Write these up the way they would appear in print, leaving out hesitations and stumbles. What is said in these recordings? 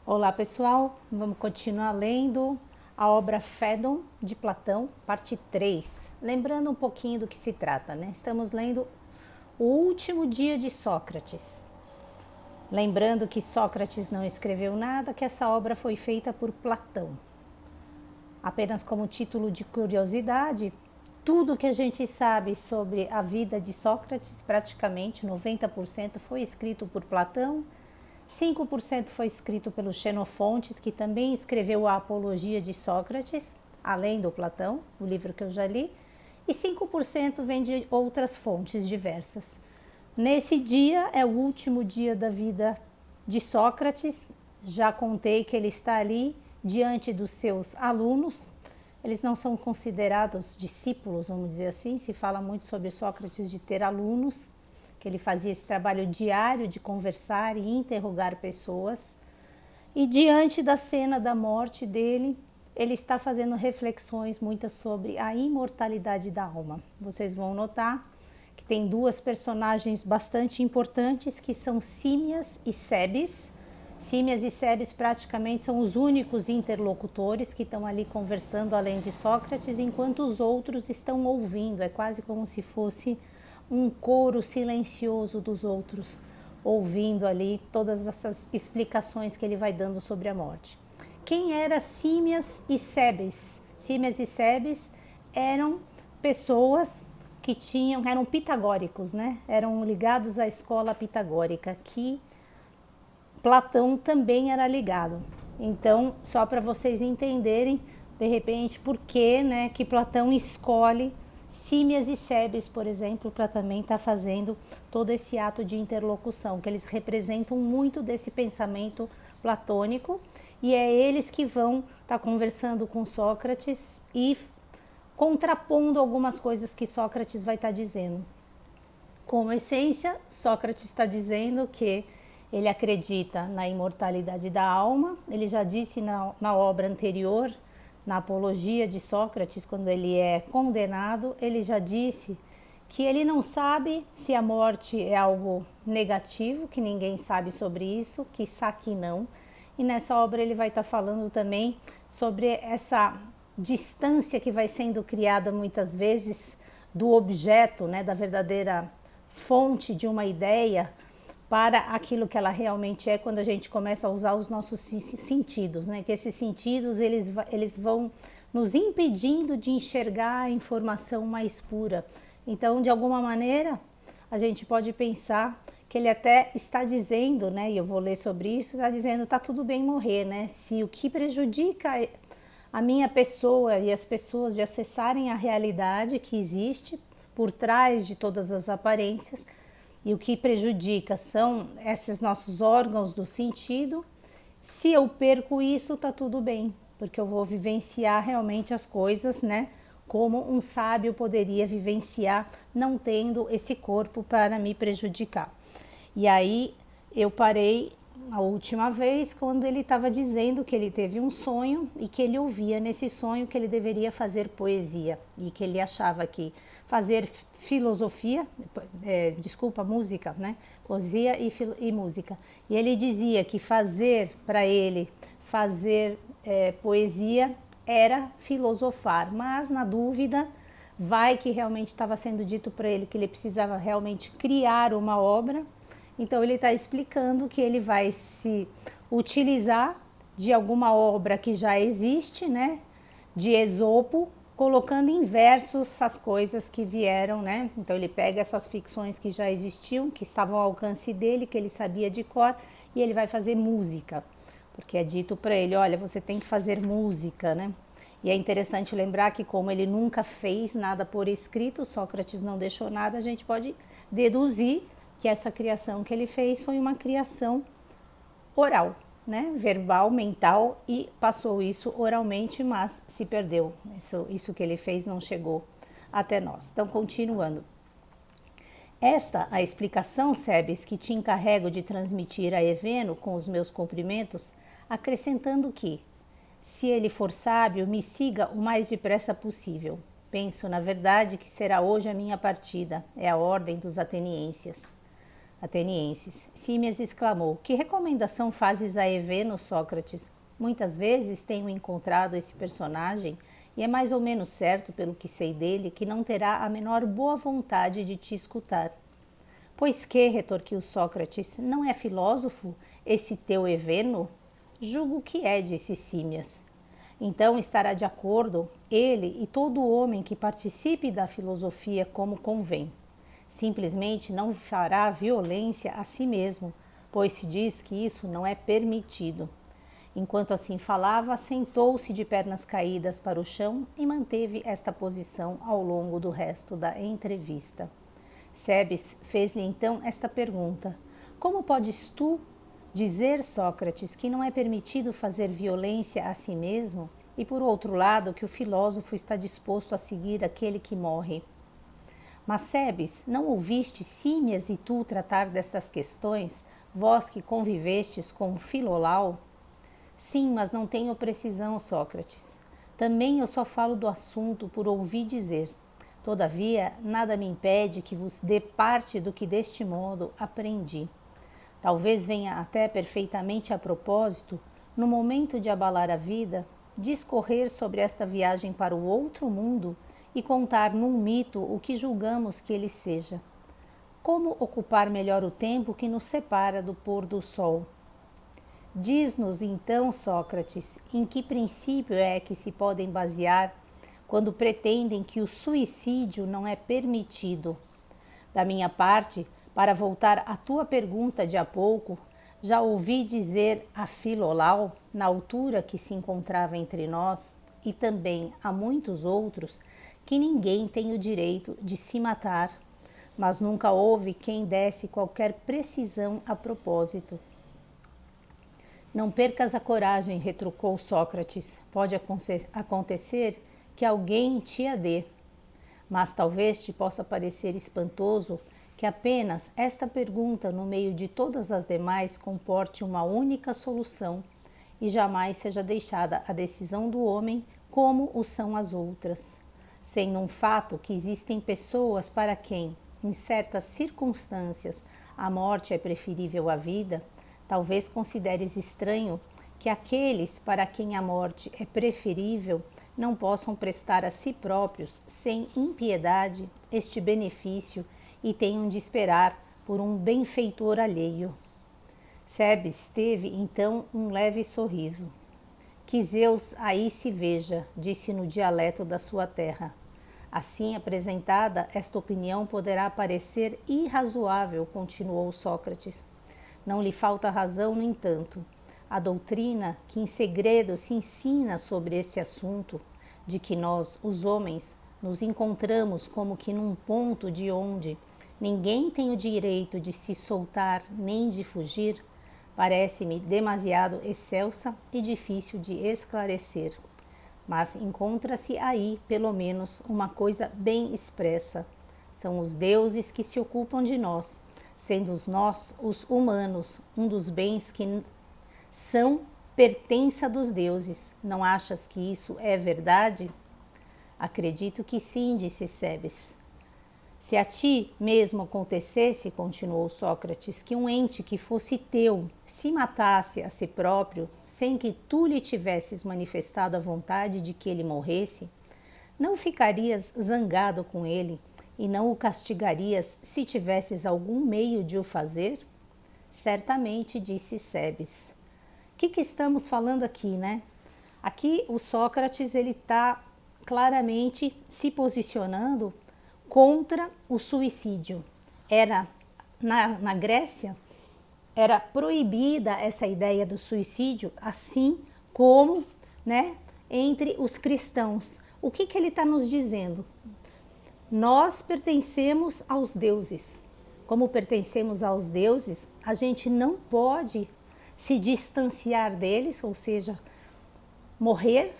Olá pessoal, vamos continuar lendo a obra Fédon de Platão, parte 3. Lembrando um pouquinho do que se trata, né? Estamos lendo o último dia de Sócrates. Lembrando que Sócrates não escreveu nada, que essa obra foi feita por Platão. Apenas como título de curiosidade, tudo que a gente sabe sobre a vida de Sócrates, praticamente 90% foi escrito por Platão, 5% foi escrito pelo Xenofontes, que também escreveu a Apologia de Sócrates, além do Platão, o livro que eu já li, e 5% vem de outras fontes diversas. Nesse dia é o último dia da vida de Sócrates, já contei que ele está ali diante dos seus alunos. Eles não são considerados discípulos, vamos dizer assim, se fala muito sobre Sócrates de ter alunos, que ele fazia esse trabalho diário de conversar e interrogar pessoas. E diante da cena da morte dele, ele está fazendo reflexões muitas sobre a imortalidade da alma. Vocês vão notar que tem duas personagens bastante importantes, que são Símias e Cebes. Símias e Cebes praticamente são os únicos interlocutores que estão ali conversando além de Sócrates, enquanto os outros estão ouvindo. É quase como se fosse um coro silencioso dos outros, ouvindo ali todas essas explicações que ele vai dando sobre a morte. Quem era Símias e Cebes? Símias e Cebes eram pessoas que eram pitagóricos, né? Eram ligados à escola pitagórica, que Platão também era ligado. Então, só para vocês entenderem, de repente, por que, né, que Platão escolhe Símias e Cebes, por exemplo, para também estar fazendo todo esse ato de interlocução, que eles representam muito desse pensamento platônico, e é eles que vão estar conversando com Sócrates e contrapondo algumas coisas que Sócrates vai estar dizendo. Como essência, Sócrates está dizendo que ele acredita na imortalidade da alma. Ele já disse na obra anterior, na Apologia de Sócrates, quando ele é condenado, ele já disse que ele não sabe se a morte é algo negativo, que ninguém sabe sobre isso, quiçá que não. E nessa obra ele vai estar falando também sobre essa distância que vai sendo criada muitas vezes do objeto, né, da verdadeira fonte de uma ideia, para aquilo que ela realmente é, quando a gente começa a usar os nossos sentidos, né? Que esses sentidos eles vão nos impedindo de enxergar a informação mais pura. Então, de alguma maneira, a gente pode pensar que ele até está dizendo, né? E eu vou ler sobre isso, está dizendo, tá tudo bem morrer, né? Se o que prejudica a minha pessoa e as pessoas de acessarem a realidade que existe por trás de todas as aparências, e o que prejudica são esses nossos órgãos do sentido, se eu perco isso, tá tudo bem, porque eu vou vivenciar realmente as coisas, né? Como um sábio poderia vivenciar não tendo esse corpo para me prejudicar. E aí eu parei a última vez quando ele estava dizendo que ele teve um sonho e que ele ouvia nesse sonho que ele deveria fazer poesia e que ele achava que fazer filosofia, música, né? Poesia e música. E ele dizia que fazer para ele, poesia era filosofar, mas na dúvida, vai que realmente estava sendo dito para ele que ele precisava realmente criar uma obra. Então ele está explicando que ele vai se utilizar de alguma obra que já existe, né? De Esopo, colocando em versos as coisas que vieram, né? Então ele pega essas ficções que já existiam, que estavam ao alcance dele, que ele sabia de cor, e ele vai fazer música, porque é dito para ele, olha, você tem que fazer música, né? E é interessante lembrar que como ele nunca fez nada por escrito, Sócrates não deixou nada, a gente pode deduzir que essa criação que ele fez foi uma criação oral, né? Verbal, mental, e passou isso oralmente, mas se perdeu. Isso que ele fez não chegou até nós. Então, continuando. Esta a explicação, Cebes, que te encarrego de transmitir a Eveno com os meus cumprimentos, acrescentando que, se ele for sábio, me siga o mais depressa possível. Penso, na verdade, que será hoje a minha partida, é a ordem dos atenienses. Atenienses. Símias exclamou: que recomendação fazes a Eveno, Sócrates? Muitas vezes tenho encontrado esse personagem e é mais ou menos certo, pelo que sei dele, que não terá a menor boa vontade de te escutar. Pois que, retorquiu Sócrates, não é filósofo esse teu Eveno? Julgo que é, disse Símias. Então estará de acordo ele e todo homem que participe da filosofia como convém. Simplesmente não fará violência a si mesmo, pois se diz que isso não é permitido. Enquanto assim falava, sentou-se de pernas caídas para o chão e manteve esta posição ao longo do resto da entrevista. Cebes fez-lhe então esta pergunta: como podes tu dizer, Sócrates, que não é permitido fazer violência a si mesmo e, por outro lado, que o filósofo está disposto a seguir aquele que morre? Mas, Cebes, não ouviste Símias e tu tratar destas questões, vós que convivestes com Filolau? Sim, mas não tenho precisão, Sócrates. Também eu só falo do assunto por ouvir dizer. Todavia, nada me impede que vos dê parte do que deste modo aprendi. Talvez venha até perfeitamente a propósito, no momento de abalar a vida, discorrer sobre esta viagem para o outro mundo e contar num mito o que julgamos que ele seja. Como ocupar melhor o tempo que nos separa do pôr do sol? Diz-nos então, Sócrates, em que princípio é que se podem basear quando pretendem que o suicídio não é permitido? Da minha parte, para voltar à tua pergunta de há pouco, já ouvi dizer a Filolau, na altura que se encontrava entre nós, e também a muitos outros, que ninguém tem o direito de se matar, mas nunca houve quem desse qualquer precisão a propósito. Não percas a coragem, retrucou Sócrates. Pode acontecer que alguém te a dê, mas talvez te possa parecer espantoso que apenas esta pergunta, no meio de todas as demais, comporte uma única solução e jamais seja deixada a decisão do homem como o são as outras. Sendo um fato que existem pessoas para quem, em certas circunstâncias, a morte é preferível à vida, talvez consideres estranho que aqueles para quem a morte é preferível não possam prestar a si próprios, sem impiedade, este benefício e tenham de esperar por um benfeitor alheio. Cebes teve então um leve sorriso. Que Zeus aí se veja, disse no dialeto da sua terra. Assim apresentada, esta opinião poderá parecer irrazoável, continuou Sócrates. Não lhe falta razão, no entanto. A doutrina que em segredo se ensina sobre esse assunto, de que nós, os homens, nos encontramos como que num ponto de onde ninguém tem o direito de se soltar nem de fugir, parece-me demasiado excelsa e difícil de esclarecer. Mas encontra-se aí, pelo menos, uma coisa bem expressa. São os deuses que se ocupam de nós, sendo nós, os humanos, um dos bens que são pertença dos deuses. Não achas que isso é verdade? Acredito que sim, disse Cebes. Se a ti mesmo acontecesse, continuou Sócrates, que um ente que fosse teu se matasse a si próprio, sem que tu lhe tivesses manifestado a vontade de que ele morresse, não ficarias zangado com ele e não o castigarias se tivesses algum meio de o fazer? Certamente, disse Cebes. O que estamos falando aqui, né? Aqui o Sócrates ele está claramente se posicionando contra o suicídio. Era na Grécia era proibida essa ideia do suicídio, assim como, né, entre os cristãos. O que ele está nos dizendo? Nós pertencemos aos deuses. Como pertencemos aos deuses, a gente não pode se distanciar deles, ou seja, morrer,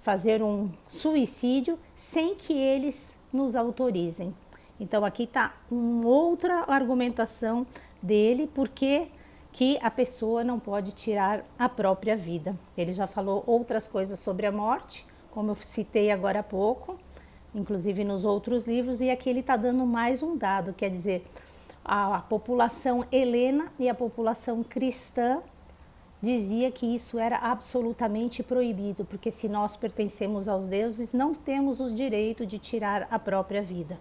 fazer um suicídio sem que eles nos autorizem. Então aqui está uma outra argumentação dele, porque que a pessoa não pode tirar a própria vida. Ele já falou outras coisas sobre a morte, como eu citei agora há pouco, inclusive nos outros livros, e aqui ele está dando mais um dado, quer dizer, A população helena e a população cristã dizia que isso era absolutamente proibido, porque se nós pertencemos aos deuses, não temos o direito de tirar a própria vida.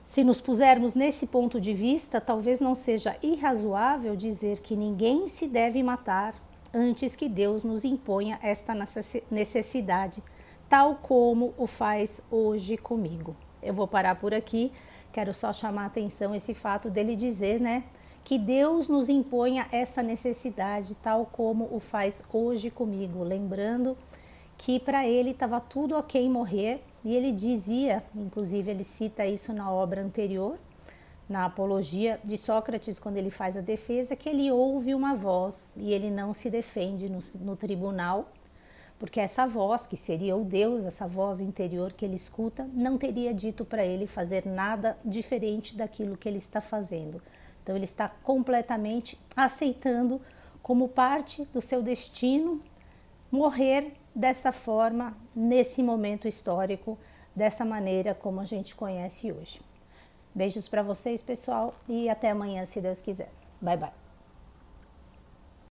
Se nos pusermos nesse ponto de vista, talvez não seja irrazoável dizer que ninguém se deve matar antes que Deus nos imponha esta necessidade, tal como o faz hoje comigo. Eu vou parar por aqui, quero só chamar a atenção esse fato dele dizer, né, que Deus nos imponha essa necessidade, tal como o faz hoje comigo, lembrando que para ele estava tudo ok morrer, e ele dizia, inclusive ele cita isso na obra anterior, na Apologia de Sócrates, quando ele faz a defesa, que ele ouve uma voz e ele não se defende no tribunal, porque essa voz, que seria o Deus, essa voz interior que ele escuta, não teria dito para ele fazer nada diferente daquilo que ele está fazendo. Então ele está completamente aceitando como parte do seu destino morrer dessa forma, nesse momento histórico, dessa maneira como a gente conhece hoje. Beijos para vocês, pessoal, e até amanhã, se Deus quiser. Bye, bye.